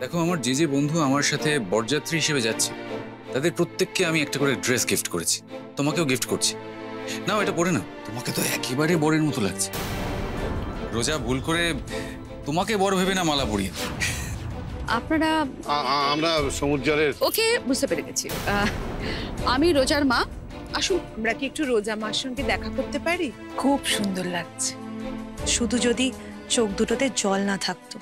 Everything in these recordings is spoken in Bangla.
দেখো, আমার যে বন্ধু আমার সাথে বরযাত্রী হিসেবে যাচ্ছে তাদের প্রত্যেককে আমি একটা করে ড্রেস গিফট করেছি, তোমাকেও গিফট করছি। নাও, এটা পরে নাও, তোমাকে তো একেবারে বরের মতো লাগছে। রোজা ভুল করে তোমাকে বড় ভেবে না মালা পরিয়ে। আপনারা আমরা সমুদ্রের ওকে বুঝতে পেরে গেছি। আমি রোজার মা। আসুন, আমরা কি একটু রোজা মার সঙ্গে দেখা করতে পারি? খুব সুন্দর লাগছে, শুধু যদি চোখ দুটোতে জল না থাকতো।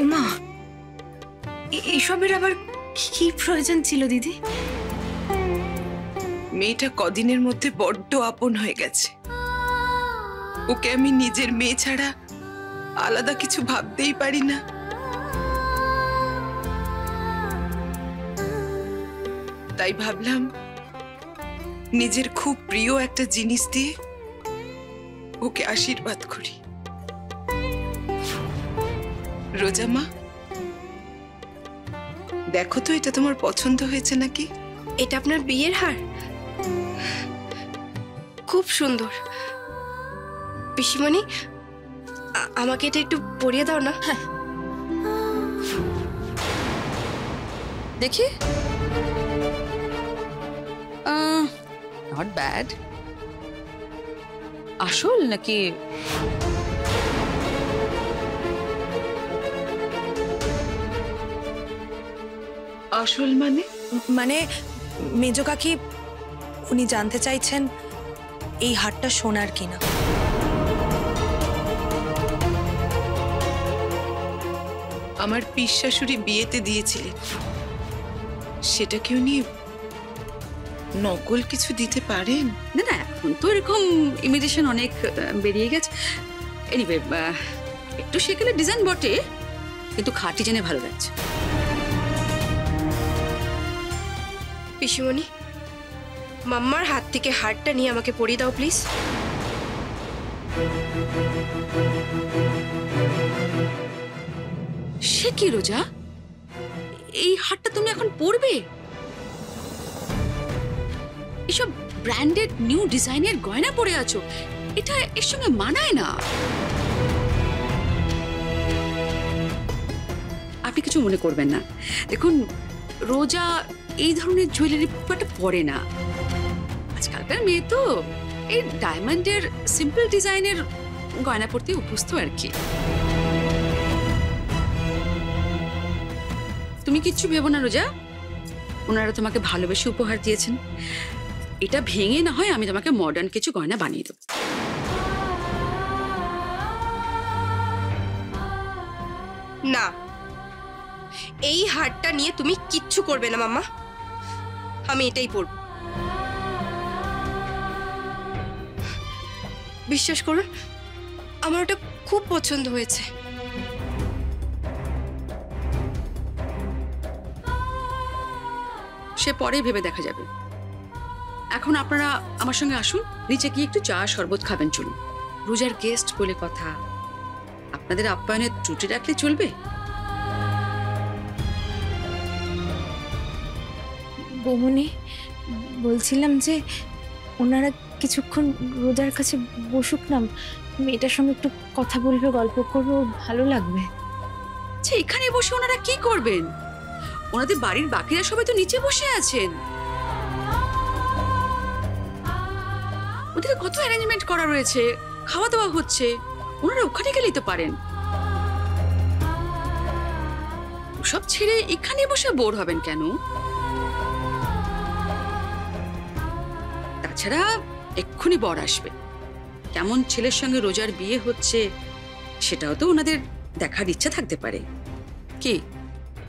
উমা, এসবের আবার কি প্রয়োজন ছিল দিদি? মেয়েটা কদিনের মধ্যে বড্ড আপন হয়ে গেছে। ওকে আমি নিজের মেয়ে ছাড়া আলাদা কিছু ভাবতেই পারি না। তাই ভাবলাম নিজের খুব প্রিয় একটা জিনিস দিয়ে ওকে আশীর্বাদ করি। রোজা মা, দেখো তো এটা তোমার পছন্দ হয়েছে নাকি? এটা আপনার বিয়ের হার? খুব সুন্দর। পিসিমণি, আমাকে এটা একটু পরিয়ে দাও না। হ্যাঁ, দেখি। Not bad. আসল নাকি? আসল মানে? মানে মেজো কাকি উনি জানতে চাইছেন এই হারটা সোনার কিনা। আমার পিস শাশুড়ি বিয়েতে দিয়েছিলেন, সেটা কি উনি নকল কিছু দিতে পারেন? না না, এখন তো এরকম ইমিটেশন অনেক বেরিয়ে গেছে। এনিওয়ে, একটু সেখানে ডিজাইন বটে, কিন্তু খাঁটি জেনে ভালো লাগছে। পিসিমণি, মাম্মার হাত থেকে হারটা নিয়ে আমাকে পরিয়ে দাও প্লিজ। সে কি রোজা, এই হারটা তুমি এখন পরবে? এসব ব্র্যান্ডেড নিউ ডিজাইনের গয়না পরে আছো, এটা এর সঙ্গে মানায় না। আপনি কিছু মনে করবেন না। দেখুন, রোজা এই ধরনের জুয়েলারি পরে না। আজকালকার মেয়ে তো এই ডায়মন্ডের সিম্পল ডিজাইনের গয়না পরতে অভ্যস্ত আর কি। তুমি কিচ্ছু ভেবো না রোজা, ওনারা তোমাকে ভালোবেসে উপহার দিয়েছেন। এটা ভেঙে না হয় আমি তোমাকে মডার্ন কিছু গয়না বানিয়ে দেবো। না, এই হারটা নিয়ে তুমি কিচ্ছু করবে না মাম্মা, আমি এটাই পরব। বিশ্বাস করুন, আমার ওটা খুব পছন্দ হয়েছে। সে পরে ভেবে দেখা যাবে। এখন আপনারা আমার সঙ্গে আসুন, নিচে গিয়ে একটু চা শরবত খাবেন। চলুন, রোজার গেস্ট বলে কথা, আপনাদের আপ্যায়নের ত্রুটি রাখলে চলবে? বৌমনি, বলছিলাম যে ওনারা কিছুক্ষণ রোজার কাছে বসুক না, মেয়েটার সঙ্গে একটু কথা বলবে, গল্প করবো, ভালো লাগবে। আচ্ছা, এখানে বসে ওনারা কি করবেন? ওনাদের বাড়ির বাকিরা সবাই তো নিচে বসে আছেন। ওদিকে কত অ্যারেঞ্জমেন্ট করা রয়েছে, খাওয়া দাওয়া হচ্ছে, ওনারা ওখানে গেলেই তো পারেন। সব ছেড়ে এখানে বসে বোর হবেন কেন? তাছাড়া এক্ষুনি বর আসবে, কেমন ছেলের সঙ্গে রোজার বিয়ে হচ্ছে সেটাও তো ওনাদের দেখার ইচ্ছা থাকতে পারে, কি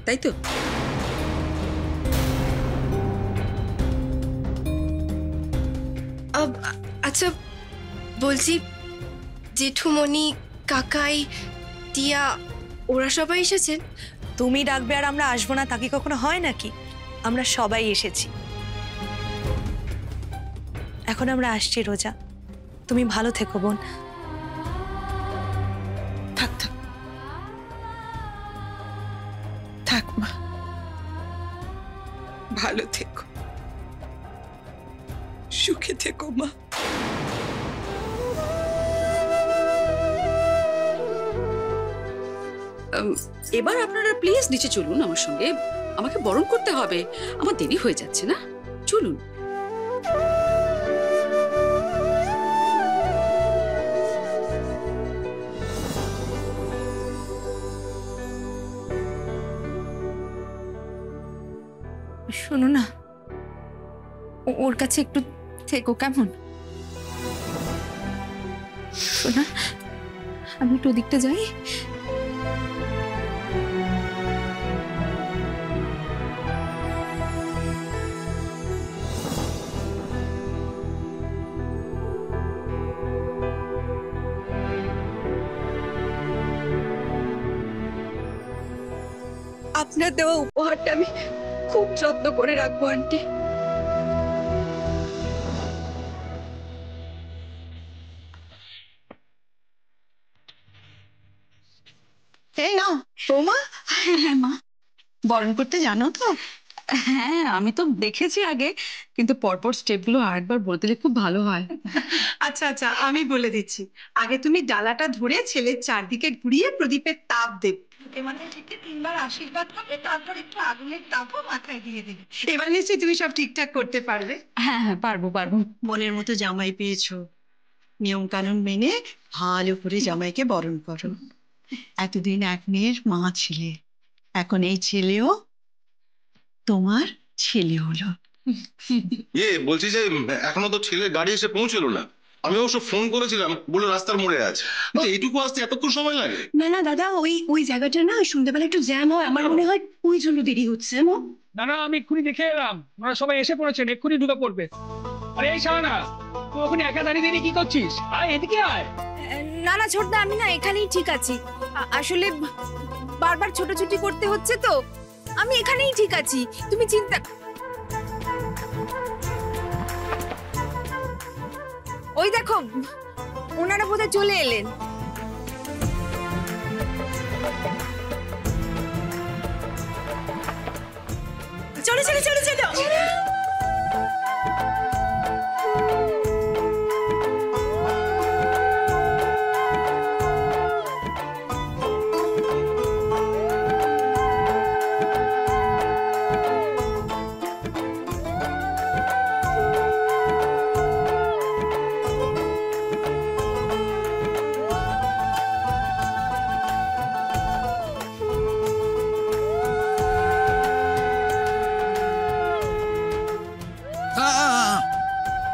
তাই তো? আচ্ছা, বলছি জেঠুমণি, কাকাই, টিয়া, ওরা সবাই এসেছেন? তুমি ডাকবে আর আমরা আসবো না, তা কি কখনো হয় নাকি? আমরা সবাই এসেছি। এখন আমরা আসছি রোজা, তুমি ভালো থেকো বোন। থাক থাক, থাক মা, ভালো থেকো, সুখে থেকো মা। এবার আপনারা প্লিজ নিচে চলুন আমার সঙ্গে, আমাকে বরণ করতে হবে, আমার দেরি হয়ে যাচ্ছে না, চলুন। শোনো না, ওর কাছে একটু থেকো কেমন? শোনা, আমি একটু ওদিকটা যাই। আপনার দেওয়া উপহারটা আমি খুব যত্ন করে রাখবো আন্টি। এই নাও বৌমা। হ্যাঁ মা। বরণ করতে জানো তো? হ্যাঁ, আমি তো দেখেছি আগে, কিন্তু পরপর স্টেপগুলো আরেকবার বলে দিলে খুব ভালো হয়। আচ্ছা আচ্ছা, আমি বলে দিচ্ছি। আগে তুমি ডালাটা ধরে ছেলের চারদিকে ঘুরিয়ে প্রদীপের তাপ দেবে, মানে ঠিক 3বার আশীর্বাদ করবে, তারপর একটু আগুনের তাপও মাথায় দিয়ে দেবে। এবার নিশ্চয়ই তুমি সব ঠিকঠাক করতে পারবে। হ্যাঁ হ্যাঁ, পারবো পারবো। মনের মতো জামাই পেয়েছো, নিয়ম কানুন মেনে ভালো করে জামাইকে বরণ করো। এতদিন এক মেয়ের মা ছিলে, এখন এই ছেলেও তোমার ছেলে হলো। বলছি যে এখনো তো ছেলের গাড়ি এসে পৌঁছলো না। আমি অবশ্য ফোন করেছিলাম, বলে রাস্তার মোড়ে আছে। এইটুকু আসতে এতক্ষণ সময় লাগে? না না দাদা, ওই জায়গাটা না সন্ধ্যাবেলা একটু জ্যাম হয়, আমার মনে হয় ওই জন্য দেরি হচ্ছে। না না, আমি এক্ষুনি দেখে এলাম, ওরা সবাই এসে পড়েছেন, এক্ষুনি ঢুকে পড়বে। আরে এই শাহানা, তুই ওখানে একা দাঁড়িয়ে দাঁড়িয়ে কি করছিস? আয় এদিকে আয়। না না ছোটদা, আমি না এখানেই ঠিক আছি। আসলে বারবার ছোটাছুটি করতে হচ্ছে তো, আমি এখানেই ঠিক আছি, তুমি চিন্তা। ওই দেখো, ওনারা বোধহয় চলে এলেন। চলো চলো চলো চলো।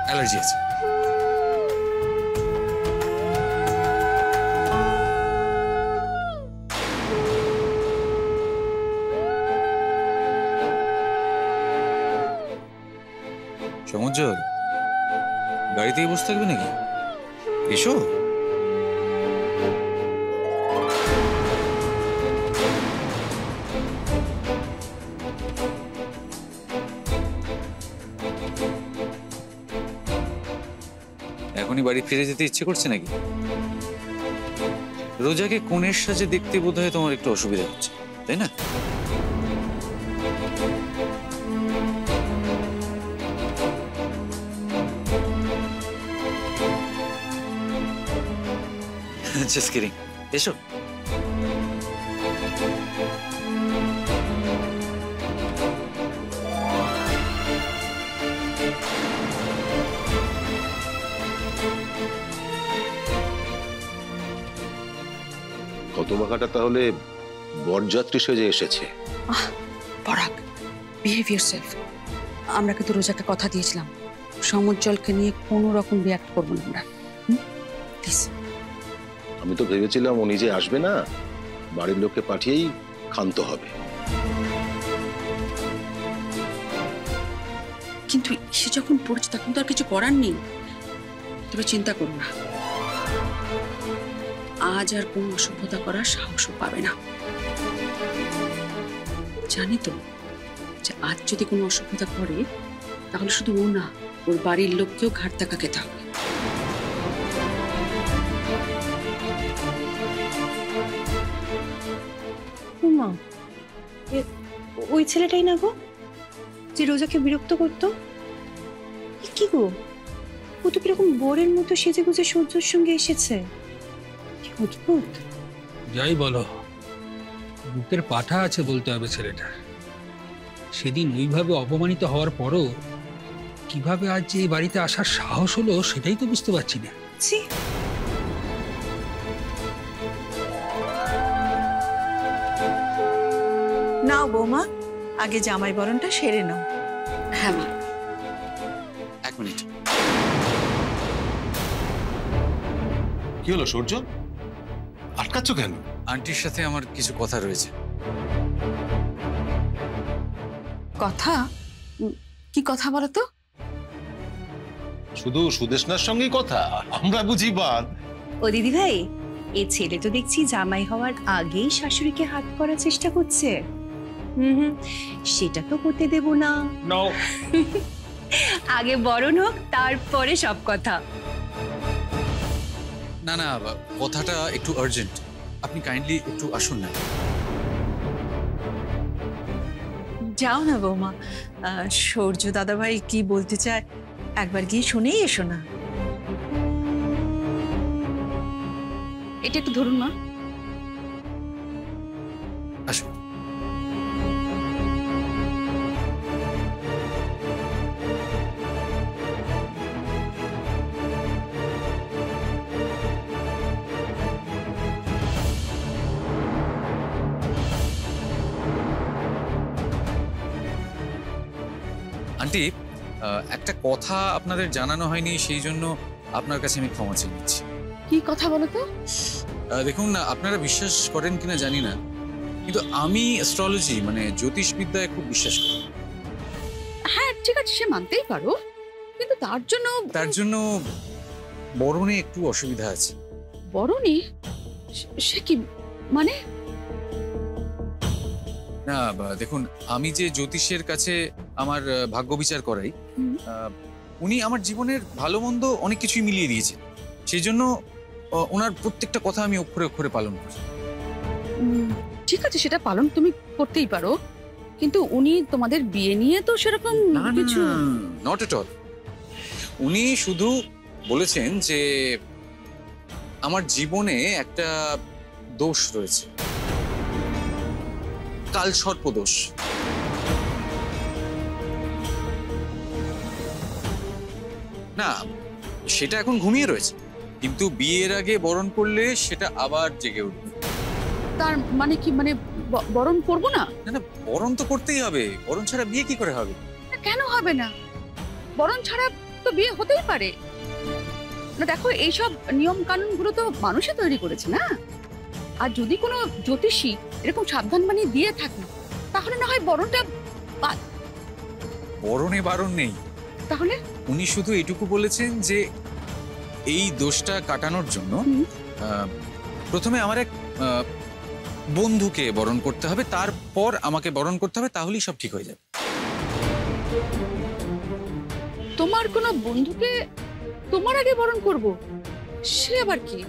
অ্যালার্জি আছে। সমুজ্জ্বল, গাড়িতেই বসে থাকবে নাকি? এসো। এখনই বাড়ি ফিরে যেতে ইচ্ছে করছে নাকি? রোজাকে কোণের সাজে দেখতে বোধহয় তোমার একটু অসুবিধা হচ্ছে, তাই না? Just kidding. এসো। হতভাগাটা তাহলে বরযাত্রী সেজে এসেছে। পরাগ, বিহেভ ইয়োরসেলফ। আমরা কিন্তু রোজাকে কথা দিয়েছিলাম, সমুজ্জ্বলকে নিয়ে কোনো রকম রিয়াক্ট করবো না আমরা, প্লিজ। আমি তো ভেবেছিলাম ও নিজে আসবে না, বাড়ির লোককে পাঠিয়েই ক্ষান্ত হবে। কিন্তু সে যখন পড়ছে তখন তো আর কিছু করার নেই। তুমি চিন্তা করো না, আজ আর কোনো অসভ্যতা করার সাহসও পাবে না। জানি তো যে আজ যদি কোনো অসভ্যতা করে তাহলে শুধু ও না, ওর বাড়ির লোককেও ঘাট ধাক্কা খেতে হবে। মা, ওই ছেলেটাই না গো, যে রোজাকে বিরক্ত করতো? কি গো, ও তো কিরকম বরের মতো সেজে গুজে সূর্যর সঙ্গে এসেছে, কি অদ্ভুত। যাই বলো, বুকের পাঠা আছে বলতে হবে ছেলেটার। সেদিন ওইভাবে অপমানিত হওয়ার পরও কিভাবে আজ যে এই বাড়িতে আসার সাহস হলো সেটাই তো বুঝতে পারছি না। ছি, নাও বৌমা, আগে জামাই বরণটা সেরে নাও। হ্যাঁ মা। এক মিনিট। কি হলো সূর্য, আটকাচ্ছ কেন? আন্টির সাথে আমার কিছু কথা রয়েছে। কথা? কি কথা বলো তো? শুধু সুদেশনার সঙ্গেই কথা, আমরা বুঝি বাদ। ও দিদি ভাই, এই ছেলে তো দেখছি জামাই হওয়ার আগেই শাশুড়িকে হাত করার চেষ্টা করছে। সেটা তো করতে দেব না। আগে বরণ হোক, তারপরে সব কথা। না না, কথাটা একটু আর্জেন্ট, আপনি কাইন্ডলি একটু আসুন না। যাও না বৌমা, সূর্য দাদাভাই কি বলতে চায় একবার গিয়ে শুনেই এসো না। এটা একটু ধরুন মা। আসুন। আন্টি, একটা কথা আপনাদের জানানো হয়নি, সেই জন্য আপনার কাছে আমি ক্ষমা চেয়ে নিচ্ছি। কি কথা বলো তো? দেখুন, আপনারা বিশ্বাস করেন কিনা জানি না, কিন্তু আমি অ্যাস্ট্রোলজি মানে জ্যোতিষবিদ্যায় খুব বিশ্বাস করি। হ্যাঁ ঠিক আছে, সে মানতেই পারো, কিন্তু তার জন্য বরণে একটু অসুবিধা আছে। বরণী? সে কি মানে? না দেখুন, আমি যে জ্যোতিষের কাছে আমার ভাগ্য বিচার করাই, উনি আমার জীবনের ভালো মন্দ অনেক কিছুই মিলিয়ে দিয়েছেন। সেই জন্য ওনার প্রত্যেকটা কথা আমি অক্ষরে অক্ষরে পালন করি। ঠিক আছে, সেটা পালন তুমি করতেই পারো, কিন্তু উনি তোমাদের বিয়ে নিয়ে তো সেরকম কিছু। Not at all. উনি শুধু বলেছেন যে আমার জীবনে একটা দোষ রয়েছে, কালসর্প দোষ। না, সেটা এখন ঘুমিয়ে রয়েছে, কিন্তু বিয়ের আগে বরণ করলে সেটা আবার জেগে উঠবে। তার মানে কি, মানে বরণ করবো না? না না, বরণ তো করতেই হবে, বরণ ছাড়া বিয়ে কি করে হবে? কেন হবে না? বরণ ছাড়া তো বিয়ে হতেই পারে না। দেখো, এইসব নিয়ম কানুন গুলো তো মানুষই তৈরি করেছে না। আর যদি কোনো জ্যোতিষী এরকম সাবধান বানিয়ে দিয়ে থাকে, তাহলে না হয় বরণটা। বরণে বারণ নেই। তাহলে উনি শুধু এটুকু বলেছেন যে এই দোষটা কাটানোর জন্য প্রথমে আমার এক বন্ধুকে বরণ করতে হবে, তারপর আমাকে বরণ করতে হবে, তাহলেই সব ঠিক হয়ে যাবে। তোমার কোনো বন্ধুকে তোমার আগে বরণ করব? সে আবার কি?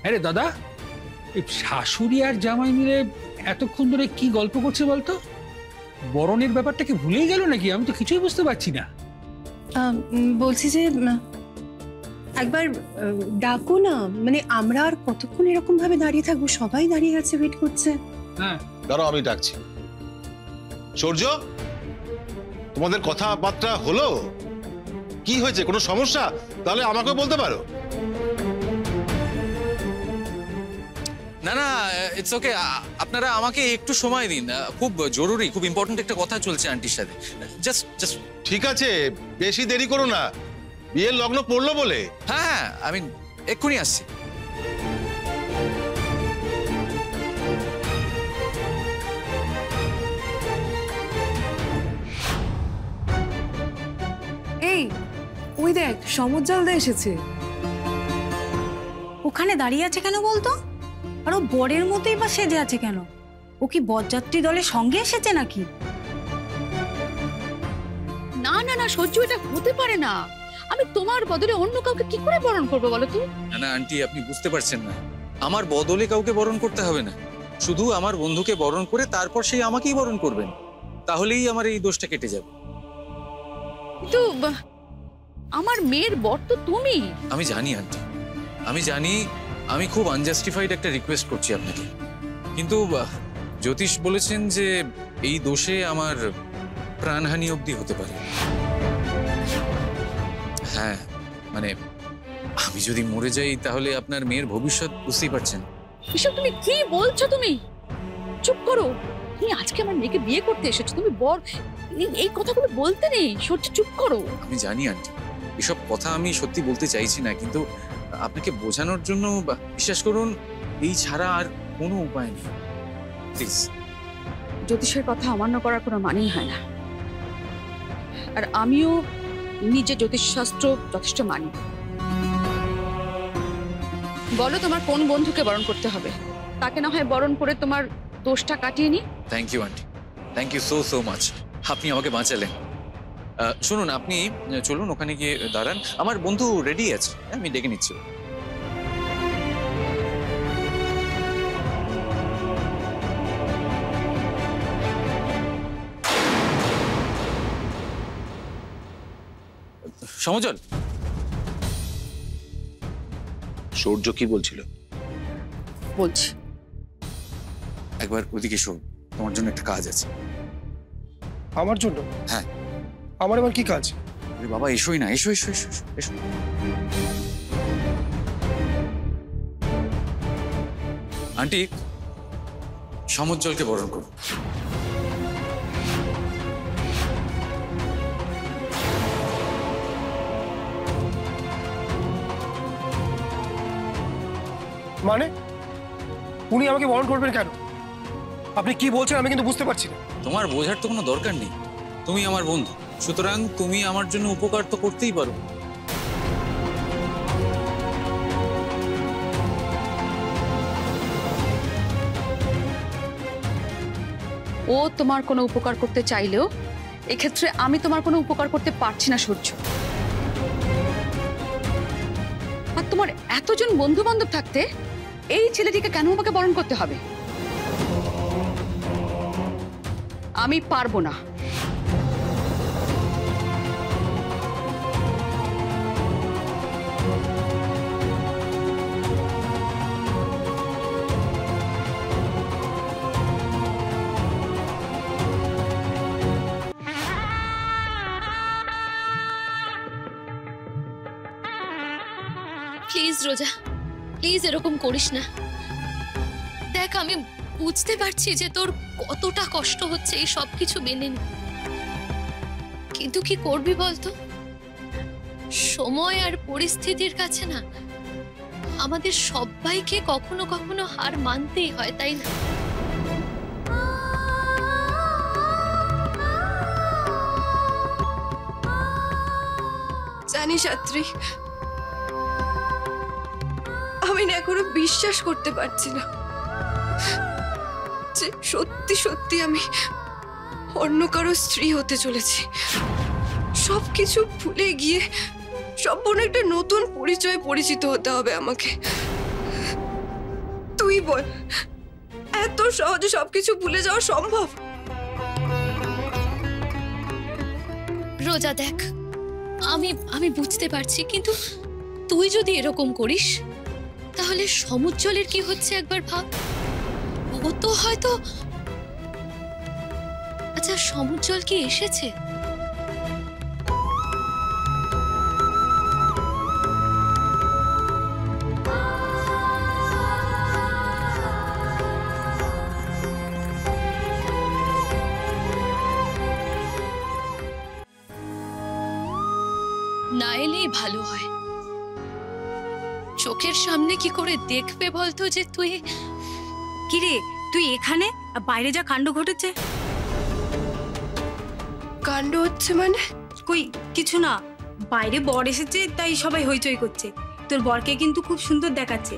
আরে দাদা, এই শাশুড়ি আর জামাই মিলে এতক্ষণ ধরে কি গল্প করছে বলতো? বরণের ব্যাপারটা কি ভুলেই গেল নাকি? আমি তো কিছুই বুঝতে পারছি না। বলছি যে একবার ডাকো না, মানে আমরা আর কতক্ষণ এরকম ভাবে দাঁড়িয়ে থাকবো? সবাই দাঁড়িয়ে আছে, ওয়েট করছে। হ্যাঁ দাঁড়াও, আমি ডাকছি। সূর্য, তোমাদের কথাবার্তা হলো? কি হয়েছে, কোনো সমস্যা? তাহলে আমাকেও বলতে পারো। না না, ইটস ওকে, আপনারা আমাকে একটু সময় দিন, খুব জরুরি, খুব ইম্পর্টেন্ট একটা কথা চলছে আন্টির সাথে। জাস্ট ঠিক আছে, বেশি দেরি করো না, বিয়ের লগ্ন পড়লো বলে। হ্যাঁ, আমি এক্ষুনি আসছি। এই ওই দেখ, সমুজ্জ্বলদা এসেছে। ওখানে দাঁড়িয়ে আছে কেন বলতো? আর ও বরের মতোই বা সেজে আছে কেন? ও কি বরযাত্রী দলের সঙ্গে এসেছে নাকি? না না না সহ্য, এটা হতে পারে না। আমি তোমার বদলে অন্য কাউকে কি করে বরণ করবো বলো তো? না না আন্টি, আপনি বুঝতে পারছেন না, আমার বদলে কাউকে বরণ করতে হবে না, শুধু আমার বন্ধুকে বরণ করে তারপর সেই আমাকেই বরণ করবেন, তাহলেই আমার এই দোষটা কেটে যাবে। কিন্তু আমার মেয়ের বর তো তুমি। আমি জানি আন্টি, আমি জানি আমি খুব আনজাস্টিফাইড একটা রিকোয়েস্ট করছি আপনাকে, কিন্তু জ্যোতিষ বলেছেন যে এই দোষে আমার প্রাণহানি অবধি হতে পারে। হ্যাঁ মানে আমি যদি মরে যাই তাহলে আপনার মেয়ের ভবিষ্যৎ বুঝতেই পারছেন। এসব তুমি কি বলছো? তুমি চুপ করো। তুমি আজকে আমার মেয়েকে বিয়ে করতে এসেছো, তুমি বর এই কথাগুলো বলতে নেই। সত্যি চুপ করো। আমি জানি আন্টি, এসব কথা আমি সত্যি বলতে চাইছি না, কিন্তু আপনাকে বোঝানোর জন্য বিশ্বাস করুন এই ছাড়া আর কোনো উপায় নেই, প্লিজ। জ্যোতিষের কথা অমান্য করার কোনো মানেই হয় না, আর আমিও নিজে জ্যোতিষশাস্ত্র যথেষ্ট মানি। বলো তোমার কোন বন্ধুকে বরণ করতে হবে, তাকে না হয় বরণ করে তোমার দোষটা কাটিয়ে নি। Thank you aunty, thank you so so much, আপনি আমাকে বাঁচালেন। শুনুন, আপনি চলুন ওখানে গিয়ে দাঁড়ান, আমার বন্ধু রেডি আছে, আমি ডেকে নিচ্ছি। সমজল, সূর্য কি বলছিল? বলছি একবার ওদিকে শোন, তোমার জন্য একটা কাজ আছে। আমার জন্য? হ্যাঁ। আমার আবার কি কাজ? আরে বাবা এসোই না, এসো এসো এসো এসো। আন্টি, সমজ্জলকে বরণ করুন। মানে উনি আমাকে বরণ করবেন কেন? আপনি কি বলছেন আমি কিন্তু বুঝতে পারছি না। তোমার বোঝার তো কোনো দরকার নেই, তুমি আমার বন্ধু, সুতরাং তুমি আমার জন্য উপকার তো করতেই পারো। ও তোমার কোনো উপকার করতে চাইলেও এক্ষেত্রে আমি তোমার কোনো উপকার করতে পারছি না সূর্য। আর তোমার এতজন বন্ধু বান্ধব থাকতে এই ছেলেটিকে কেন আমাকে বরণ করতে হবে? আমি পারবো না। প্লিজ রোজা, প্লিজ এরকম করিস না। দেখ আমি বুঝতে পারছি যে তোর কতটা কষ্ট হচ্ছে এই সব কিছু মেনে নি, কিন্তু কি করবি বলতো? সময় আর পরিস্থিতির কাছে না আমাদের সবাইকে কখনো কখনো হার মানতেই হয়, তাই না? জানি ছাত্রী, আমি না এখনো বিশ্বাস করতে পারছি না যে সত্যি সত্যি আমি অন্য কারো স্ত্রী হতে চলেছি। সবকিছু ভুলে গিয়ে সম্পূর্ণ একটা নতুন পরিচয় পরিচিত হতে হবে আমাকে। তুই বল, এত সহজে সবকিছু ভুলে যাওয়া সম্ভব? রোজা দেখ, আমি বুঝতে পারছি, কিন্তু তুই যদি এরকম করিস তাহলে সমুজ্জ্বলের কি হচ্ছে একবার ভাব। ও তো হয়তো, আচ্ছা সমুজ্জ্বল কি এসেছে? না এলেই ভালো হয়। চোখের সামনে কি করে দেখবে বলতো যে তুই? কিরে তুই এখানে? বাইরে যা কাণ্ড ঘটেছে। কাণ্ড হচ্ছে মানে? কই কিছু না, বাইরে বর এসেছে তাই সবাই হইচই করছে। তোর বরকে কিন্তু খুব সুন্দর দেখাচ্ছে,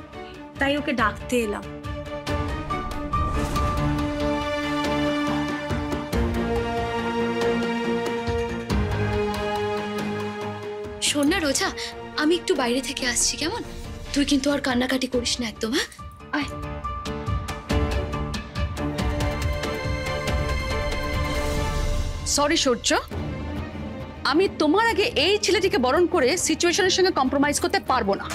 তাই ওকে ডাকতে এলাম। রোজা, আমি একটু বাইরে থেকে আসছি, কেমন? তুই কিন্তু আর কান্নাকাটি করিস না একদম, হ্যাঁ? আয়। সরি সূর্য, আমি তোমার আগে এই ছেলেটিকে বরণ করে সিচুয়েশনের সঙ্গে কম্প্রোমাইজ করতে পারবো না।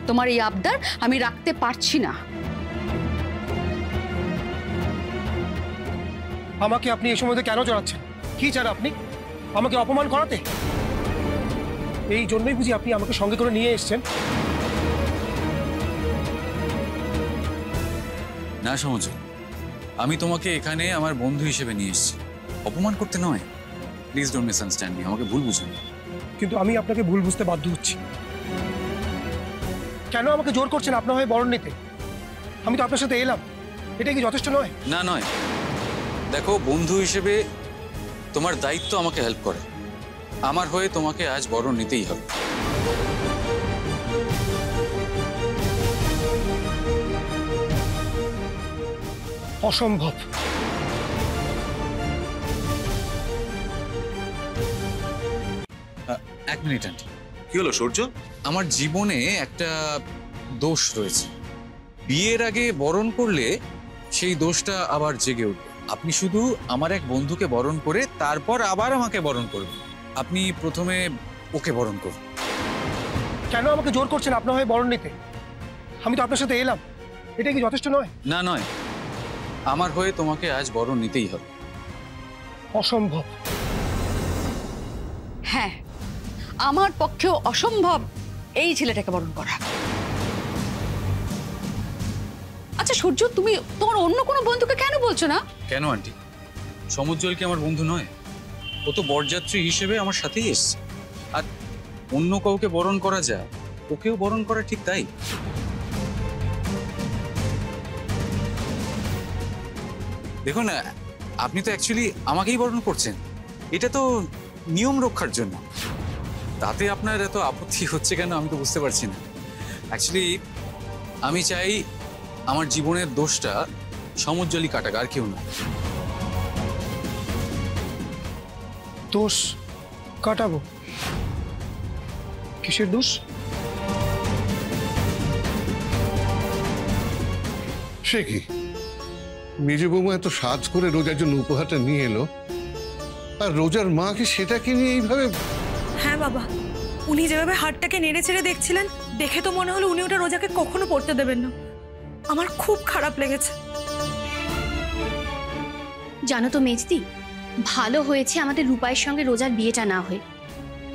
তোমার এই আবদার আমি রাখতে পারছি না। আমাকে আপনি এই সময় কেন জড়াচ্ছেন? কি চান আপনি? আমাকে অপমান করাতে? এই জন্যই বুঝি আপনি আমাকে সঙ্গে করে নিয়ে এসেছেন? না সমুজ্জ, আমি তোমাকে এখানে আমার বন্ধু হিসেবে নিয়ে এসেছি, অপমান করতে নয়। প্লিজ ডোন্ট মিসআন্ডারস্ট্যান্ড মি, আমাকে ভুল বুঝুন। কিন্তু আমি আপনাকে ভুল বুঝতে বাধ্য হচ্ছি। কেন আমাকে জোর করছেন আপনার হয়ে বরণ নিতে? আমি তো আপনার সাথে এলাম, এটা কি যথেষ্ট নয়? না নয়, দেখো বন্ধু হিসেবে তোমার দায়িত্ব আমাকে হেল্প করে। আমার হয়ে তোমাকে আজ বরণ নিতেই হবে। অসম্ভব। এক মিনিট আন্টি। কি হলো সূর্য? আমার জীবনে একটা দোষ রয়েছে, বিয়ের আগে বরণ করলে সেই দোষটা আবার জেগে উঠবে। আপনি শুধু আমার এক বন্ধুকে বরণ করে তারপর আবার আমাকে বরণ করবেন। আপনি প্রথমে ওকে বরণ করুন। কেন আমাকে জোর করছেন আপনার হয়ে বরণ নিতে? আমি তো আপনার সাথে এলাম, এটা কি যথেষ্ট নয়? না নয়, আমার হয়ে তোমাকে আজ বরণ নিতেই হবে। অসম্ভব। হ্যাঁ, আমার পক্ষেও অসম্ভব এই ছেলেটাকে বরণ করা। আচ্ছা সূর্য, তুমি তোমার অন্য কোনো বন্ধুকে কেন বলছো না? কেন আন্টি? সমুজ্জ্বল কি আমার বন্ধু নয়? ও তো বরযাত্রী হিসেবে আমার সাথেই এসছে। আর অন্য কাউকে বরণ করা যায়, ওকেও বরণ করা ঠিক তাই। দেখুন, আপনি তো অ্যাকচুয়ালি আমাকেই বরণ করছেন, এটা তো নিয়ম রক্ষার জন্য। তাতে আপনার এত আপত্তি হচ্ছে কেন আমি তো বুঝতে পারছি না। অ্যাকচুয়ালি আমি চাই আমার জীবনের দোষটা সমুজ্জ্বলই কাটাক, আর কেউ না। দোষ কাটাবো? কিসের দোষ? সে কি, মেজ বৌমা এত সাজ করে রোজার জন্য উপহারটা নিয়ে এলো, আর রোজার মাকে সেটাকে নিয়ে এইভাবে? হ্যাঁ বাবা, উনি যেভাবে হাতটাকে নেড়ে ছেড়ে দেখছিলেন, দেখে তো মনে হলো উনি ওটা রোজাকে কখনো পড়তে দেবেন না। আমার খুব খারাপ লেগেছে। জানো তো মেজদি, ভালো হয়েছে আমাদের রূপাইয়ের সঙ্গে রোজার বিয়েটা না হয়ে।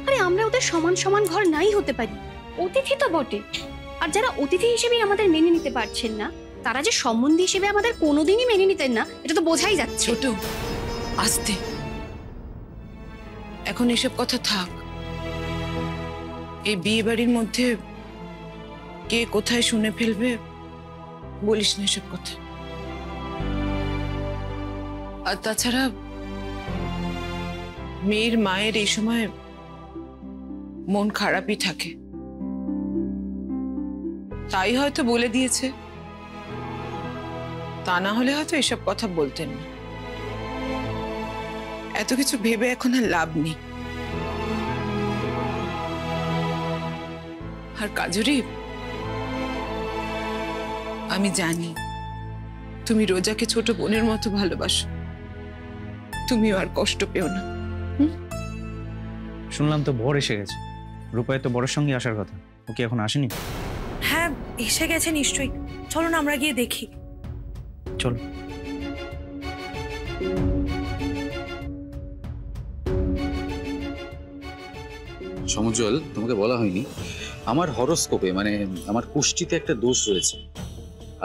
আরে আমরা ওদের সমান সমান ঘর নাই হতে পারি, অতিথি তো বটে। আর যারা অতিথি হিসেবে আমাদের মেনে নিতে পারছেন না, তারা যে সম্বন্ধী হিসেবে আমাদের কোনোদিনই মেনে নিতেন না, এটা তো বোঝাই যাচ্ছে। ছোট, আস্তে, এখন এসব কথা থাক। এই বিয়ে বাড়ির মধ্যে কে কোথায় শুনে ফেলবে বলিস না এসব কথা। আর তাছাড়া মেয়ের মায়ের এই সময় মন খারাপই থাকে, তাই হয়তো বলে দিয়েছে। তা না হলে হয়তো এসব কথা বলতেন না। এত কিছু ভেবে এখন আর লাভ নেই। আর কাজরি, আমি জানি তুমি রোজাকে ছোট বোনের মতো ভালোবাসো, তুমিও আর কষ্ট পেও না। শুনলাম তো বর এসে গেছে। রূপায় তো বরের সঙ্গে আসার কথা, ও কি এখন আসেনি? হ্যাঁ এসে গেছে নিশ্চয়ই, চলো না আমরা গিয়ে দেখি। চলো। সমুজ্জ্বল, তোমাকে বলা হয়নি, আমার হরোস্কোপে মানে আমার কুষ্টিতে একটা দোষ রয়েছে।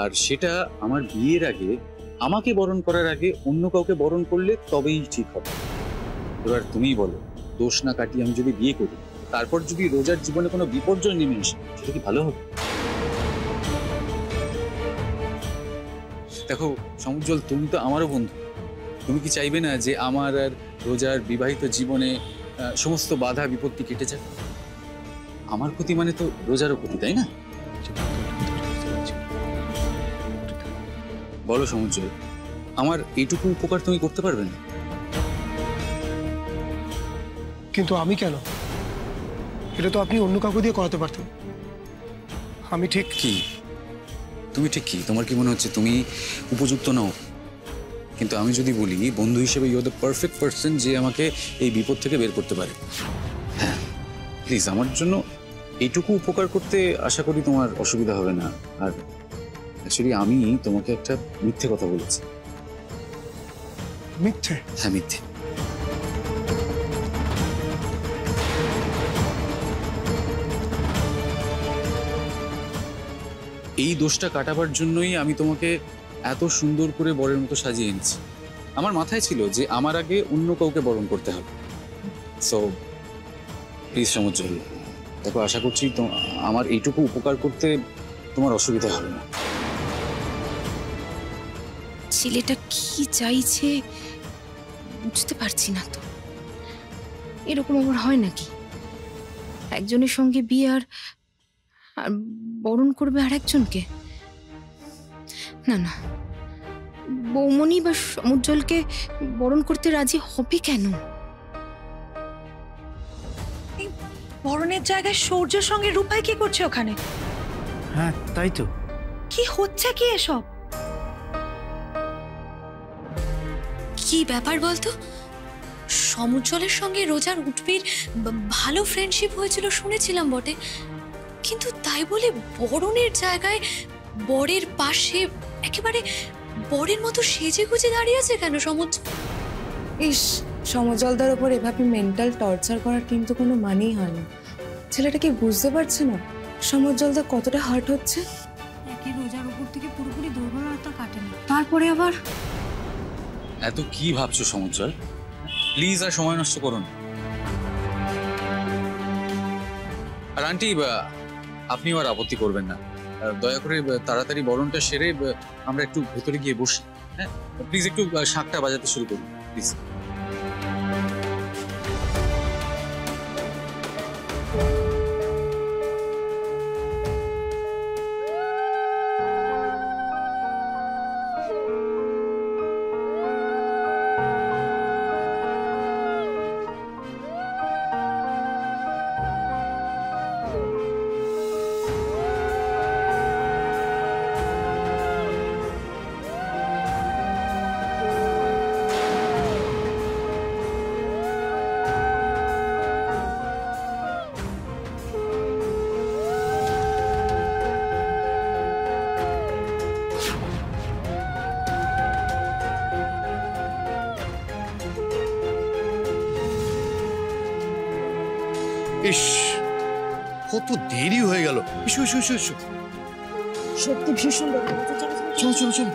আর সেটা আমার বিয়ের আগে, আমাকে বরণ করার আগে অন্য কাউকে বরণ করলে তবেই ঠিক হবে। এবার তুমিই বলো, দোষ না কাটিয়ে আমি যদি বিয়ে করি, তারপর যদি রোজার জীবনে কোনো বিপর্যয় নেমে আসে, সেটা কি ভালো হবে? দেখো সমুজ্জ্বল, তুমি তো আমারও বন্ধু। তুমি কি চাইবে না যে আমার আর রোজার বিবাহিত জীবনে সমস্ত বাধা বিপত্তি কেটে যায়? আমার ক্ষতি মানে তো রোজারও ক্ষতি, তাই না? বলো সমুজ্জ্বল, আমার এইটুকু উপকার তুমি করতে পারবে না? কিন্তু আমি কেন? এটা তো আপনি অন্য কাউকে দিয়ে করাতে পারতেন। আমি ঠিক কি? তুমি ঠিক কি? তোমার কি মনে হচ্ছে তুমি উপযুক্ত নও? কিন্তু আমি যদি বলি বন্ধু হিসেবে you are the perfect person যে আমাকে এই বিপদ থেকে বের করতে পারে। হ্যাঁ প্লিজ আমার জন্য এইটুকু উপকার করতে আশা করি তোমার অসুবিধা হবে না। আর অ্যাকচুয়ালি আমি তোমাকে একটা মিথ্যে কথা বলেছি। মিথ্যে? হ্যাঁ মিথ্যে। এই দোষটা কাটাবার জন্যই আমি তোমাকে এত সুন্দর করে বরের মতো সাজিয়ে এনেছি। আমার মাথায় ছিল যে আমার আগে অন্য কাউকে বরণ করতে হবে। সো প্লিজ সমুজ্জ্বল, দেখো আশা করছি আমার এইটুকু উপকার করতে তোমার অসুবিধা হবে না। ছেলেটা কি চাইছে বুঝতে পারছি না তো। এরকম আবার হয় নাকি? একজনের সঙ্গে বিয়ে আর বরণ করবে আর একজনকে? না না, বৌমনি বা সমুজ্জ্বলকে বরণ করতে রাজি হবে কেন? বরণের জায়গায় সূর্যের সঙ্গে রূপাই কি করছে ওখানে? হ্যাঁ তাই তো। কি হচ্ছে কি এসব? কি ব্যাপার বলতো? সমুজ্জ্বলের সঙ্গে রোজার উঠবির ভালো ফ্রেন্ডশিপ হয়েছিল শুনেছিলাম বটে, কিন্তু তাই বলে বরণের জায়গায় বরের পাশে একেবারে বরের মতো সেজে গুজে দাঁড়িয়ে আছে কেন সমুজ্জ্বল? ইস, সমজলদার ওপর এভাবে মেন্টাল টর্চার করার কিন্তু কোনো মানেই হয় না। ছেলেটা কি বুঝতে পারছে না সমজলদা কতটা হার্ট হচ্ছে? একে রোজার উপর থেকে পুরোপুরি দুর্বলতা কাটেনি, তারপরে আবার এত কি ভাবছো সমুজ্জ্বল? প্লিজ আর সময় নষ্ট করুন। আর আন্টি আপনিও আর আপত্তি করবেন না, দয়া করে তাড়াতাড়ি বরণটা সেরে আমরা একটু ভেতরে গিয়ে বসি। হ্যাঁ প্লিজ একটু শাঁখটা বাজাতে শুরু করুন প্লিজ। ইস, কত দেরি হয়ে গেল। এসো এসো এসো এসো। সত্যি ভীষণ চলো চলো চলো।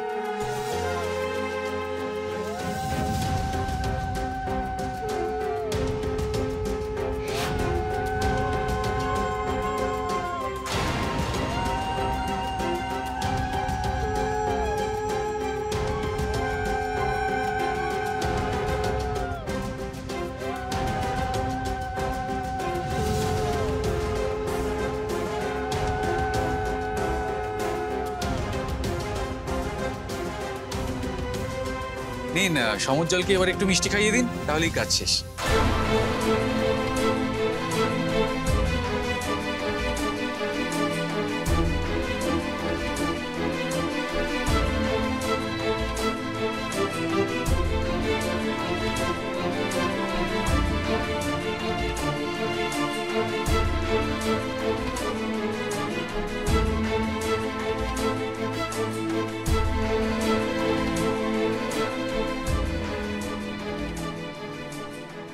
নিন সমুজ্জ্বলকে এবার একটু মিষ্টি খাইয়ে দিন, তাহলেই কাজ শেষ।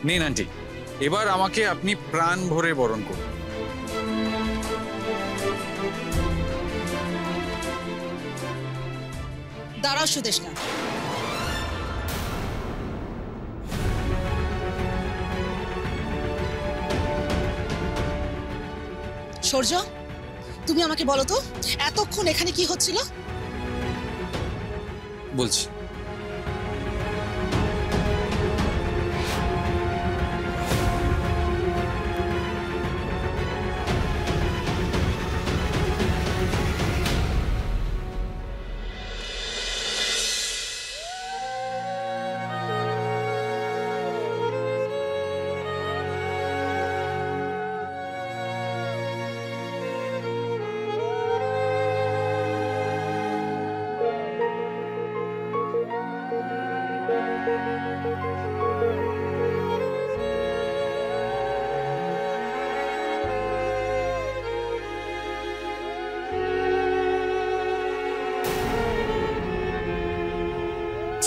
নিন আন্টি, এবার আমাকে আপনি প্রাণ ভরে বরণ করুন। দাঁড়াও সুদেশ না, সূর্য তুমি আমাকে বলো তো এতক্ষণ এখানে কি হচ্ছিল? বলছি।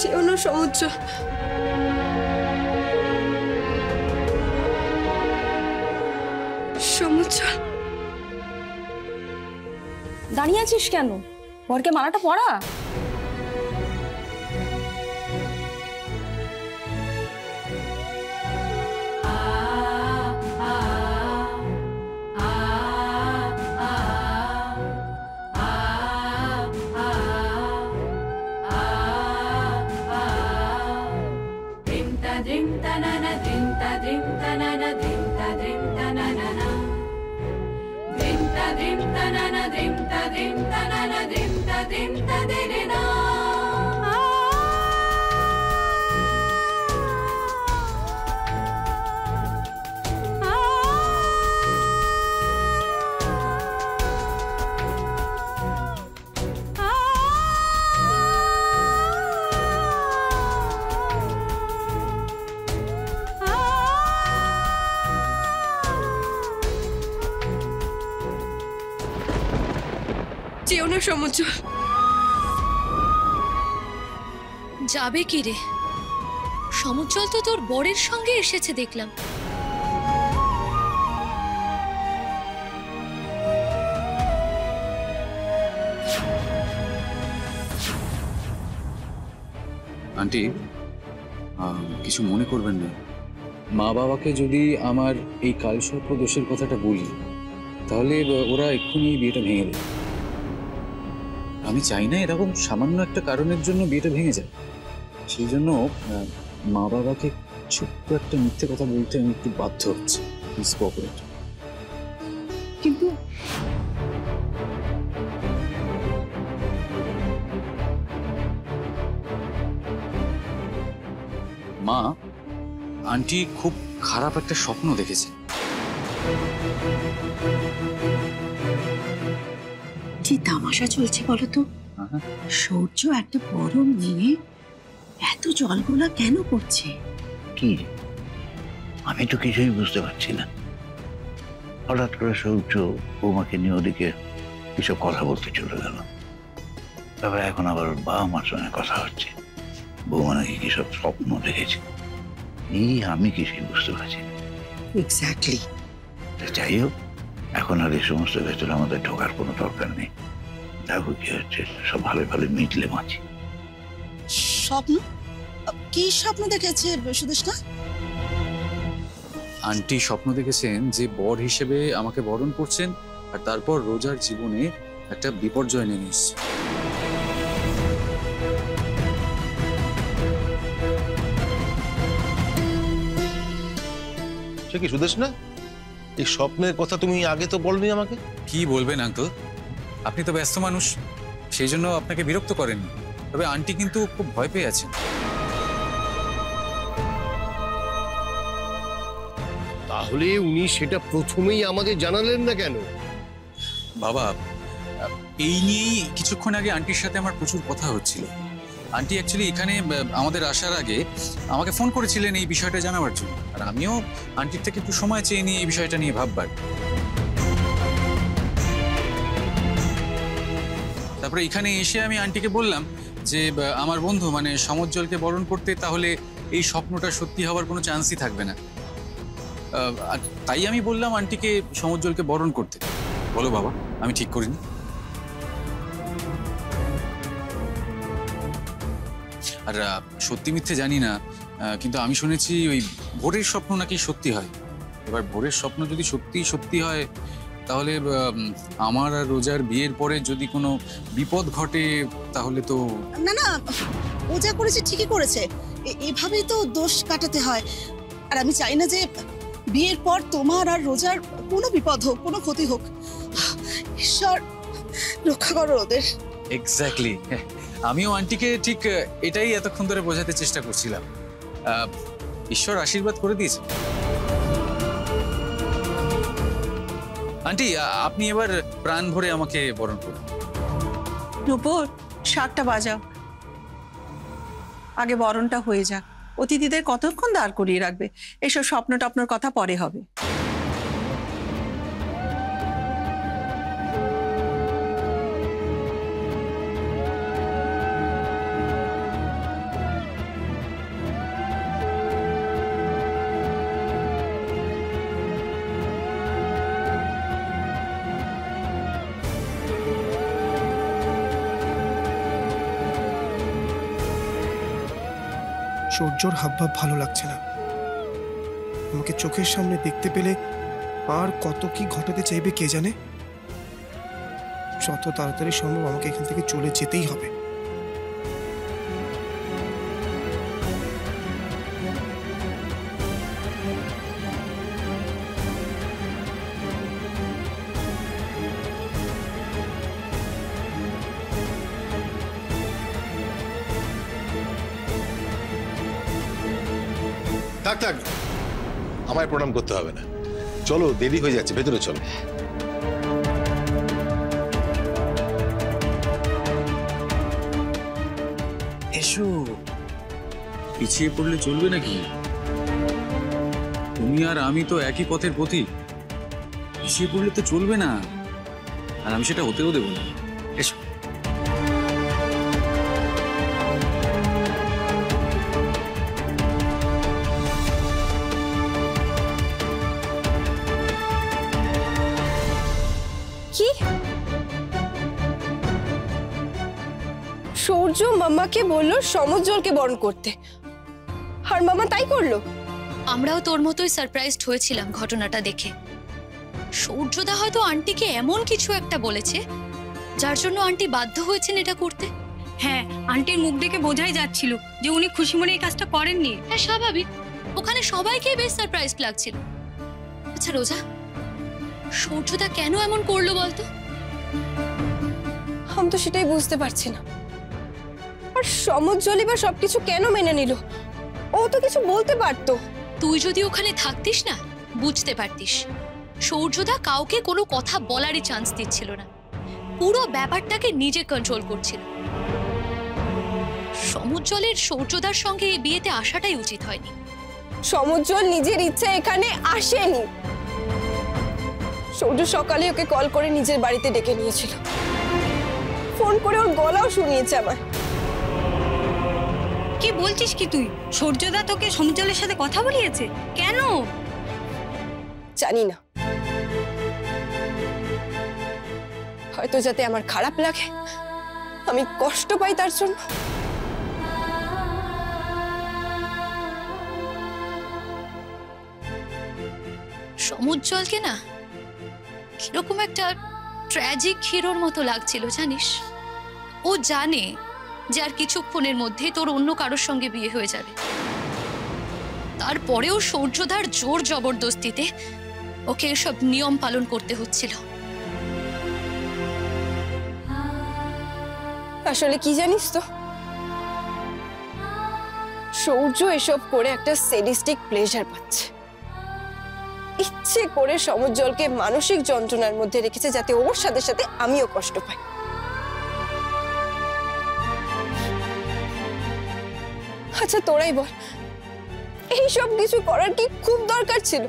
যেও না সমুদ্র। সমুদ্র, দাঁড়িয়ে আছিস কেন? বরকে মালাটা পরা। যেও না সমুদ্র। যাবে কি রে? সমুজ্জ্বল তো তোর বরের সঙ্গে এসেছে দেখলাম। আন্টি, কিছু মনে করবেন না। মা বাবাকে যদি আমার এই কালসর্প দোষের কথাটা বলি, তাহলে ওরা এক্ষুনি বিয়েটা ভেঙে দেবে। আমি চাই না এরকম সামান্য একটা কারণের জন্য বিয়েটা ভেঙে যায়। সেই জন্য মা বাবাকে ছোট্ট একটা মিথ্যে কথা বলতে আমি একটু বাধ্য হচ্ছি। Please cooperate. কিন্তু মা, আন্টি খুব খারাপ একটা স্বপ্ন দেখেছে। কি তামাশা চলছে বলো তো? সূর্য একটা বড় মেয়ে এত জলগোলা কেন করছে? কি, আমি তো কিছুই বুঝতে পারছি না। হঠাৎ করে সূর্য বৌমাকে নিয়ে ওদিকে কিসব কথা বলতে চলে গেল। তবে এখন আবার বাবা মার সঙ্গে কথা হচ্ছে, বৌমা নাকি কিসব স্বপ্ন দেখেছে। এই আমি কিছুই বুঝতে পারছি না। এক্স্যাক্টলি। যাই হোক, এখন আর এই সমস্ত ভেতরে আমাদের ঢোকার কোনো দরকার নেই। দেখো কি হচ্ছে, সব ভালো ভালো মিটলে বাঁচি। স্বপ্ন? কি স্বপ্ন দেখেছে সুদেষ্ণা? আন্টি স্বপ্ন দেখেছেন যে বর হিসেবে আমাকে বরণ করছেন, আর তারপর রোজার জীবনে একটা বিপর্যয় নেমে এসছে। সে কি সুদেষ্ণা, এই স্বপ্নের কথা তুমি আগে তো বলনি আমাকে? কি বলবেন আঙ্কেল, আপনি তো ব্যস্ত মানুষ, সেই জন্য আপনাকে বিরক্ত করেননি। তবে আন্টি কিন্তু খুব ভয় পেয়ে আছেন। তাহলে উনি সেটা প্রথমেই আমাদের জানালেন না কেন? বাবা, এই নিয়েই কিছুক্ষণ আগে আন্টির সাথে আমার প্রচুর কথা হচ্ছিল। আন্টি অ্যাকচুয়ালি এখানে আমাদের আসার আগে আমাকে ফোন করেছিলেন এই বিষয়টা জানাবার জন্য, আর আমিও আন্টির থেকে একটু সময় চেয়ে নিই এই বিষয়টা নিয়ে ভাববার। তারপরে এখানে এসে আমি আন্টিকে বললাম যে আমার বন্ধু মানে সমুজ্জ্বলকে বরণ করতে, তাহলে এই স্বপ্নটা সত্যি হওয়ার কোনো চান্সই থাকবে না। তাই আমি বললাম আন্টিকে সমুজ্জ্বলকে বরণ করতে। বলো বাবা, আমি ঠিক করিনি? আর সত্যি মিথ্যে জানি না, কিন্তু আমি শুনেছি ওই ভোরের স্বপ্ন নাকি সত্যি হয়। এবার ভোরের স্বপ্ন যদি সত্যি সত্যি হয়, তাহলে আমার আর রোজার বিয়ের পরে যদি কোনো বিপদ ঘটে, তাহলে তো... না না, ও যা করেছে ঠিকই করেছে। এভাবেই তো দোষ কাটাতে হয়। আর আমি চাই না যে বিয়ের পর তোমার আর রোজার কোনো বিপদ হোক, কোনো ক্ষতি হোক। ঈশ্বর রক্ষা করো ওদের। এক্স্যাক্টলি, আমিও আন্টিকে ঠিক এটাই এতক্ষণ ধরে বোঝাতে চেষ্টা করছিলাম। ঈশ্বর আশীর্বাদ করে দিয়েছে। আন্টি, আপনি এবার প্রাণ ভরে আমাকে বরণ করুন। নূপুর, 7টা বাজাও, আগে বরণটা হয়ে যাক। অতিথিদের কতক্ষণ দাঁড় করিয়ে রাখবে? এসব স্বপ্ন টপ্নর কথা পরে হবে। সূর্যর হাবভাব ভালো লাগছে না। আমাকে চোখের সামনে দেখতে পেলে আর কত কি ঘটাতে চাইবে কে জানে। যত তাড়াতাড়ি সম্ভব আমাকে এখান থেকে চলে যেতেই হবে। থাক থাক, আমায় প্রণাম করতে হবে না। চলো, দেরি হয়ে যাচ্ছে, ভেতরে চলো। এসো, পিছিয়ে পড়লে চলবে নাকি? তুমি আর আমি তো একই পথের পথি, পিছিয়ে পড়লে তো চলবে না, আর আমি সেটা হতেও দেবো না। এসো। কি সূর্য মামাকে বললো সমুজ্জ্বলকে বরণ করতে, আর মামা তাই করলো? আমরাও তোর মতোই সারপ্রাইজড হয়েছিলাম ঘটনাটা দেখে। সূর্যদা হয়তো আন্টিকে এমন কিছু একটা বলেছে যার জন্য আন্টি বাধ্য হয়েছেন এটা করতে। হ্যাঁ, আন্টির মুখ দেখে বোঝাই যাচ্ছিল যে উনি খুশি মনে এই কাজটা করেননি। হ্যাঁ স্বাভাবিক, ওখানে সবাইকে বেশ সারপ্রাইজড লাগছিল। আচ্ছা রোজা, সূর্যদা কেন এমন করলো বলতো? আমি তো সেটাই বুঝতে পারছি না। আর সমুজ্জ্বলই বা সবকিছু কেন মেনে নিল? ও তো কিছু বলতে পারতো। তুই যদি ওখানে থাকতিস না, বুঝতে পারতিস সূর্যদা কাউকে কোনো কথা বলারই চান্স দিচ্ছিল না, পুরো ব্যাপারটাকে নিজে কন্ট্রোল করছিল। সমুজ্জ্বলের সূর্যদার সঙ্গে এই বিয়েতে আসাটাই উচিত হয়নি। সমুজ্জ্বল নিজের ইচ্ছা এখানে আসেনি। সূর্য সকালে ওকে কল করে নিজের বাড়িতে ডেকে নিয়েছিল, ফোন করে ওর গলাও শুনিয়েছে আমার। কি বলছিস কি তুই? সূর্যদা তোকে সমুজ্জ্বলের সাথে কথা বলিয়েছে? কেন? জানি না, হয়তো যাতে আমার খারাপ লাগে, আমি কষ্ট পাই তার জন্য। সমুজ্জ্বলকে না কিরকম একটা ট্র্যাজিক হিরোর মতো লাগছিল জানিস। ও জানে যে আর কিছুক্ষণের মধ্যে তোর অন্য কারোর সঙ্গে বিয়ে হয়ে যাবে, তারপরেও সূর্যদার জোর জবরদস্তিতে ওকে এসব নিয়ম পালন করতে হচ্ছিল। আসলে কি জানিস তো, সূর্য এসব করে একটা সেডিস্টিক প্লেজার পাচ্ছে। ইচ্ছে করে সমুজ্জ্বলকে মানসিক যন্ত্রণার মধ্যে রেখেছে যাতে ওর সাথে সাথে আমিও কষ্ট পাই। আচ্ছা তোরাই বল, এইসব কিছু করার কি খুব দরকার ছিল?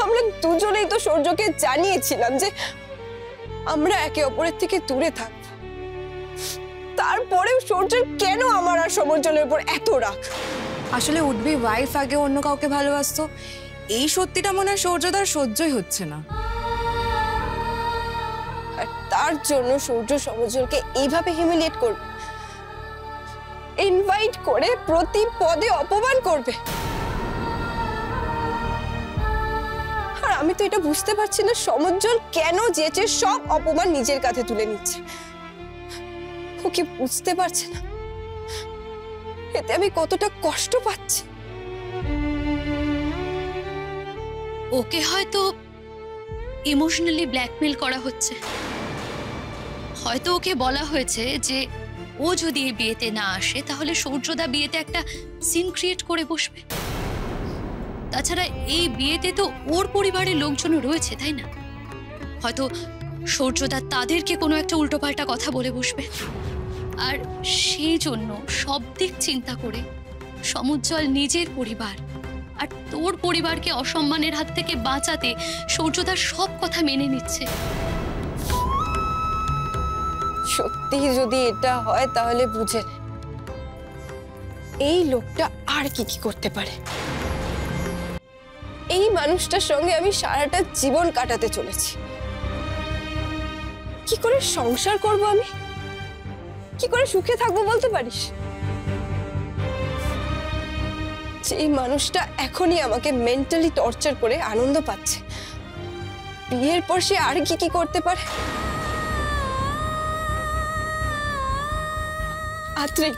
আমরা দুজনেই তো সূর্যকে জানিয়েছিলাম যে আমরা একে অপরের থেকে দূরে থাকব। তারপরেও সূর্যের কেন আমার আর সমুজ্জ্বলের উপর এত রাগ? আসলে উঠবি ওয়াইফ আগে অন্য কাউকে ভালোবাসতো, এই সত্যিটা মনে হয় সূর্যদার সহ্যই হচ্ছে না। আর তার জন্য সূর্য সমুজ্জ্বলকে এইভাবে হিউমিলিয়েট করবে, ইনভাইট করে প্রতি পদে অপমান করবে। আর আমি তো এটা বুঝতে পারছি না সমুজ্জ্বল কেন যেচে সব অপমান নিজের কাঁধে তুলে নিচ্ছে। ও কি বুঝতে পারছে না এতে আমি কতটা কষ্ট পাচ্ছি? ওকে হয়তো ইমোশনালি ব্ল্যাকমেল করা হচ্ছে। হয়তো ওকে বলা হয়েছে যে ও যদি এই বিয়েতে না আসে তাহলে সূর্যদা বিয়েতে একটা সিন ক্রিয়েট করে বসবে। তাছাড়া এই বিয়েতে তো ওর পরিবারের লোকজনও রয়েছে, তাই না? হয়তো সূর্যদা তাদেরকে কোনো একটা উল্টোপাল্টা কথা বলে বসবে। আর সেই জন্য সব দিক চিন্তা করে সমুজ্জ্বল নিজের পরিবার আর তোর পরিবারকে অসম্মানের হাত থেকে বাঁচাতে সূর্যদার সব কথা মেনে নিচ্ছে। সত্যি যদি এটা হয় তাহলে বুঝে নে, এই লোকটা আর কি কি করতে পারে। এই মানুষটার সঙ্গে আমি সারাটা জীবন কাটাতে চলেছি। কি করে সংসার করব আমি, কি করে সুখে থাকবো বলতে পারিস? এই মানুষটা এখনই আমাকে মেন্টালি টর্চার করে আনন্দ পাচ্ছে, বিয়ের পর সে আর কি কি করতে পারে। আত্রি,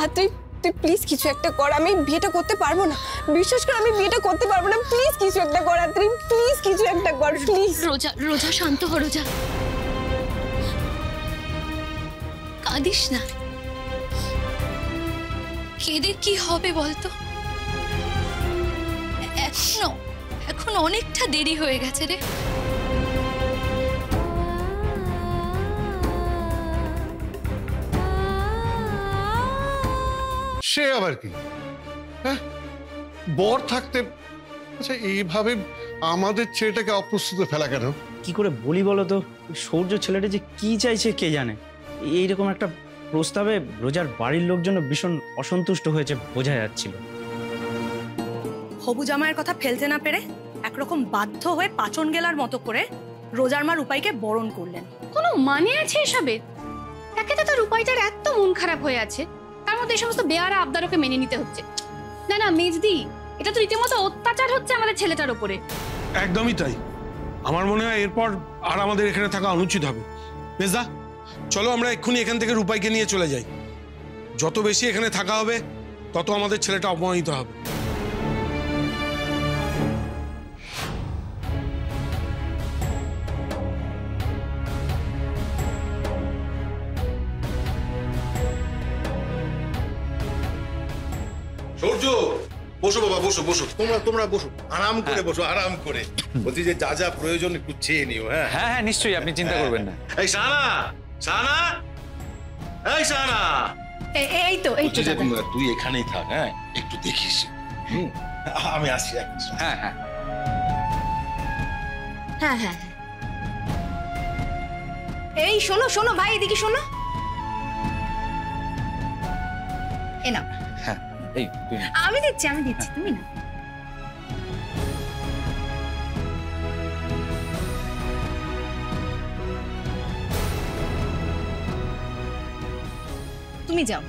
আত্রি, তুই প্লিজ কিছু একটা কর। আমি বিয়েটা করতে পারবো না, বিশ্বাস কর আমি বিয়েটা করতে পারবো না। প্লিজ কিছু একটা কর আত্রি, প্লিজ কিছু একটা কর প্লিজ। রোজা, রোজা শান্ত হ রোজা, কাঁদিস না। কেঁদে কি হবে বলতো? এখন অনেকটা দেরি হয়ে গেছে রে। সে আবার কি? হ্যাঁ, বর থাকতে আচ্ছা এইভাবে আমাদের ছেলেটাকে অপ্রস্তুতে ফেলা কেন? কি করে বলি বলো তো, সূর্য ছেলেটা যে কি চাইছে কে জানে। এইরকম একটা প্রস্তাবে রোজার বাড়ির লোকজন ভীষণ অসন্তুষ্ট হয়েছে বোঝা যাচ্ছিল। হবু জামাইয়ের কথা ফেলতে না পেরে একরকম বাধ্য হয়ে পাচন গেলার মতো করে রোজার মা রূপাইকে বরণ করলেন। কোনো মানে আছে এসবের? তাকে তো তার রূপাইটার এত মন খারাপ হয়ে আছে, তার মধ্যে এই সমস্ত বেয়ারা আবদারকে মেনে নিতে হচ্ছে। না না মেজদি, এটা তো রীতিমতো অত্যাচার হচ্ছে আমাদের ছেলেটার উপরে। একদমই তাই। আমার মনে হয় এরপর আর আমাদের এখানে থাকা অনুচিত হবে। মেজদা, চলো আমরা এক্ষুনি এখান থেকে রূপাইকে নিয়ে চলে যাই। যত বেশি এখানে থাকা হবে তত আমাদের ছেলেটা অপমানিত হবে। সূর্য, বসো বাবা, বসো বসো। তোমরা বসো, আরাম করে বসো, আরাম করে। বলছি যে যা যা প্রয়োজন একটু চেয়ে নিও। হ্যাঁ হ্যাঁ হ্যাঁ নিশ্চয়ই, আপনি চিন্তা করবেন না। এই শানা, শানা, এই শানা, এই তো তুই এখানেই থাক। হ্যাঁ, একটু দেখিস। আমি আসছি। হ্যাঁ হ্যাঁ হ্যাঁ হ্যাঁ। এই শোনো শোনো ভাই, এদিকে শোনো। এ নাও। হ্যাঁ, এই আমি দিচ্ছি তুমি না। তুমি যাও।